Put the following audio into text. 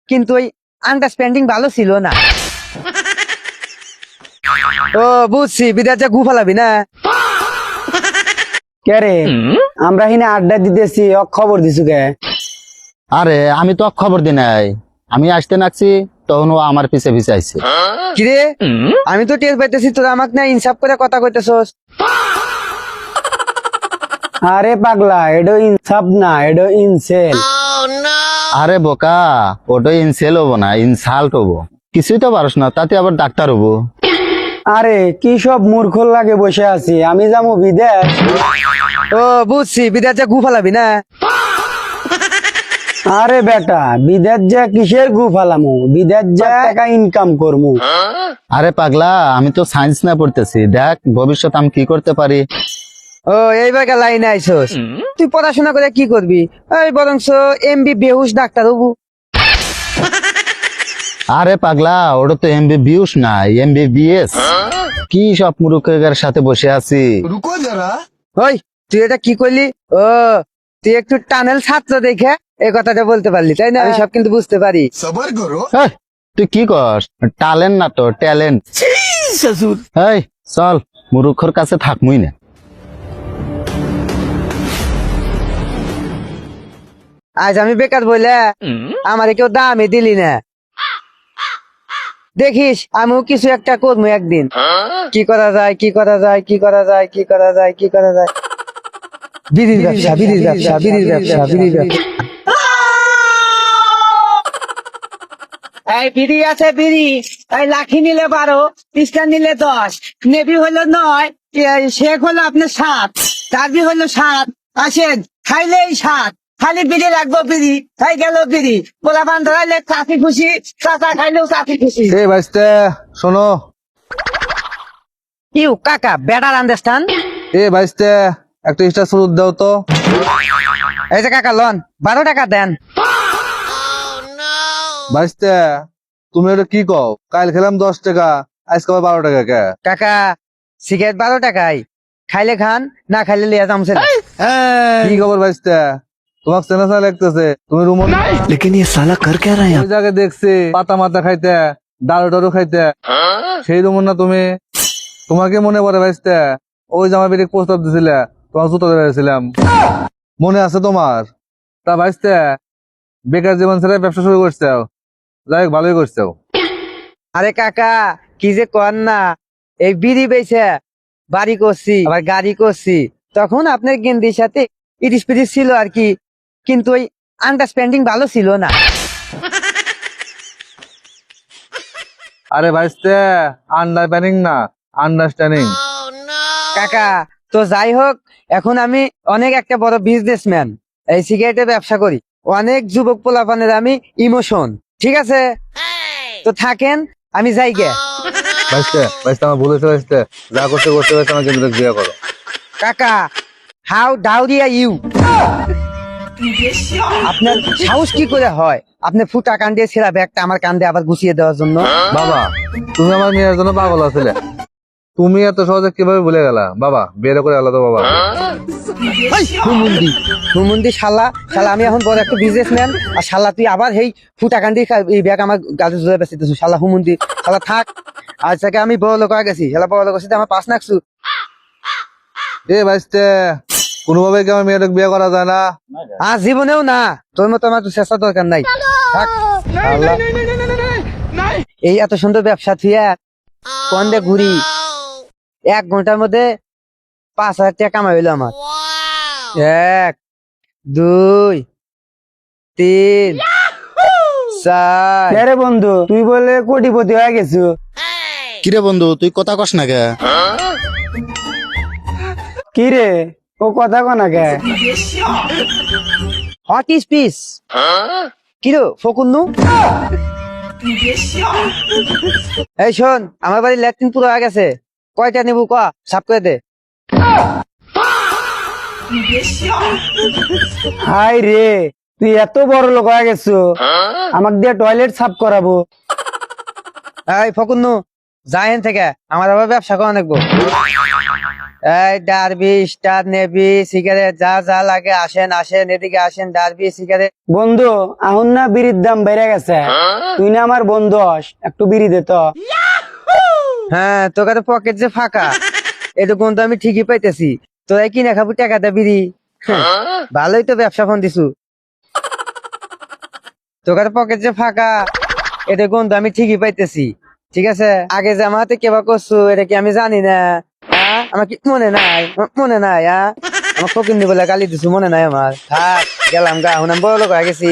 কিন্তু ওই আন্ডারস্ট্যান্ডিং ভালো ছিল না। ও বুঝছি, বিদেশ যা গু ফালাবি না। কে রে আমরা হিনে আড্ডা দিতেছি খবর দিছু কে? আরে আমি তো খবর দি নাই, আমি আসতে নাকছি তখন ও আমার পিছে পিছে আইছে। কিরে আমি তো টের পাইতেছি তোরা আমাকে না ইনসাফ করে কথা কইতেছস। আরে পাগলা, এডো ইনসাফ না, এডো ইনসেল। আরে বোকা, ওটা ইনসেল হবো না, ইনসাল্ট হবো। কিছুই তো পারস না, তাতে আবার ডাক্তার হবো। আরে কি সব মূর্খর লাগে বসে আছি, আমি যাবো বিদেশ। ও বুঝছি, বিদেশ যা গু ফালাবি না। আরে বেটা, বিদেশ যা কিসের গু ফালামু, বিদেশ যা টাকা ইনকাম করমু। আরে পাগলা, আমি তো সায়েন্স না পড়তেছি, দেখ ভবিষ্যৎ আমি কি করতে পারি। ও এইবার লাইনে আইসস, তুই পড়াশোনা করে কি করবি? এই বরংস এমবি বেহুশ ডাক্তার হবু। আরে পাগলা, ওটা তো এমবিবিএস না, এমবিবিএস। কি সব মুরুখের সাথে বসে আছি। ওই তুই এটা কি করলি? ও তুই একটু টানেল ছাত্র দেখে এই কথাটা বলতে পারলি, তাই না? আমি সব কিন্তু বুঝতে পারি। এই, তুই কি কর? ট্যালেন্ট না তো ট্যালেন্ট। এই চল, মুরুখর কাছে থাকমুই না। আজ আমি বেকার বলে আমারে কেউ দামে দিলি না। দেখিস আমিও কিছু একটা করবো একদিন। কি করা যায়, কি করা যায়, কি করা যায়, কি করা যায়, কি করা যায়? বিড়ির ব্যবসা, বিড়ির ব্যবসা, বিড়ির ব্যবসা, বিড়ির ব্যবসা। এই বিড়ি আছে বিড়ি, এই লাখি নিলে 12, স্টার নিলে 10, নেভি হলো 9, শেখ হলো আপনার 7, টার্বি হলো 7। আসেন খাইলেই 7, খালি বিড়ি রাখবো বিড়ি, খাই গেল বিড়ি। পোলা পান ধরাইলে চাষি খুশি, চাচা খাইলেও চাষি খুশি। এ ভাইস্তে শোনো, ইউ কাকা বেটার আন্ডারস্ট্যান্ড। এ ভাইস্তে একটা স্টার স্রোত দাও তো। এই যে কাকা লন 12 টাকা দেন। ভাইস্তে তুমি ওটা কি কও? কাল খেলাম 10 টাকা, আজকে আবার 12 টাকা কে? কাকা সিগারেট 12 টাকায়, খাইলে খান, না খাইলে লিয়া যামছে। কি খবর ভাইস্তে? তোমাকে চেনা চেনা লাগতেছে, তুমি রুমন। लेकिन ये साला कर क्या रहा है यहाँ? ওই জায়গায় দেখছি পাতা মাথা খাইতে, দারু টারু খাইতে, সেই রুমন না তুমি? তোমাকে মনে পড়ে ভাইস্তে? ওই যে আমার বেরিয়ে প্রস্তাব দিছিলে, তোমার জুতো দিয়েছিলাম, মনে আছে তোমার? তা ভাইস্তে বেকার জীবন ছেড়ে ব্যবসা শুরু করছে, যাই হোক ভালোই করছে। আরে কাকা কি যে কর না, এই বিড়ি বেচে বাড়ি করছি, আবার গাড়ি করছি। তখন আপনার গেন্দির সাথে ইটিস পিটিস ছিল আর কি, কিন্তু ওই আন্ডারস্ট্যান্ডিং ভালো ছিল না। আরে ভাইস্তে আন্ডারস্ট্যান্ডিং না, আন্ডারস্ট্যান্ডিং। কাকা তো যাই হোক, এখন আমি অনেক একটা বড় বিজনেসম্যান, এই সিগারেটের ব্যবসা করি। অনেক যুবক পোলাপানের আমি ইমোশন, ঠিক আছে? তো থাকেন, আমি যাই গে। ভাইস্তে ভাইস্তে আমার ভুল হয়েছে ভাইস্তে, যা করতে করতে ভাইস্তে আমার কিন্তু বিয়ে করো। কাকা হাউ ডাউরিয়া ইউ, আপনার সাহস কি করে হয় আপনি ফুটা কান দিয়ে ছেড়া ব্যাগটা আমার কান দিয়ে আবার গুছিয়ে দেওয়ার জন্য? বাবা তুমি আমার মেয়ের জন্য পাগল আছিলে, তুমি এত সহজে কিভাবে ভুলে গেলা? বাবা বিয়ে করে গেল তো বাবা। হুমুন্দি হুমুন্দি শালা, শালা আমি এখন বড় একটা বিজনেসম্যান, আর শালা তুই আবার এই ফুটা কান দিয়ে এই ব্যাগ আমার গাছে জোরে বেঁচেতেছ। শালা হুমুন্দি শালা থাক, আজ থেকে আমি বড় লোক হয়ে গেছি। শালা বড় লোক হচ্ছে আমার পাশ নাকছু। এ ভাইস্তে কোনোভাবে কি আমার মেয়েটাকে বিয়ে করা যায় না? আর জীবনেও না, তোর মতো আমার তো চেষ্টা দরকার নাই। থাক শালা। এই এত সুন্দর ব্যবসা থুয়া কন্দে ঘুরি, 1 ঘন্টার মধ্যে 5,000 টাকা কামাই হইলো আমার। 1 2 3 4। কে রে বন্ধু, তুই বলে কোটিপতি হয়ে গেছো? কিরে বন্ধু, তুই কথা কস না কে? কি রে ও কথা কনা কে? হট ইস পিস কিরো ফকুন্নু। এই শোন, আমার বাড়ি ল্যাট্রিন পুরো হয়ে গেছে, কয়টা নেবু ক সাফ করে দে। হাই রে, তুই এত বড় লোক হয়ে গেছো, আমাকে দিয়ে টয়লেট সাফ করাবো? এই ফকুন্নু যাই হেন থেকে, আমার আবার ব্যবসা করা নেবো। এই ডারবি স্টার নেবি সিগারেট যা যা লাগে আসেন আসেন এদিকে আসেন ডারবি সিগারেট। বন্ধু আহুন না বিড়ির দাম বেড়ে গেছে, তুই না আমার বন্ধু হস, একটু বিড়ি দে তো। হ্যাঁ তোকে তো পকেট যে ফাঁকা এটুকুন তো আমি ঠিকই পাইতেছি, তোরাই কিনে খাবো টাকা দে বিড়ি। ভালোই তো ব্যবসা ফোন দিছু, তোকে তো পকেট যে ফাঁকা এটুকুন তো আমি ঠিকই পাইতেছি। ঠিক আছে, আগে যে আমার হাতে কেবা করছো এটা কি আমি জানি না? হ্যাঁ আমার কি মনে নাই? মনে নাই? হ্যাঁ আমার ফকির বলে গালি দিছু, মনে নাই আমার? থাক গেলাম গা, এখন আমি বড় লোক হয়ে গেছি।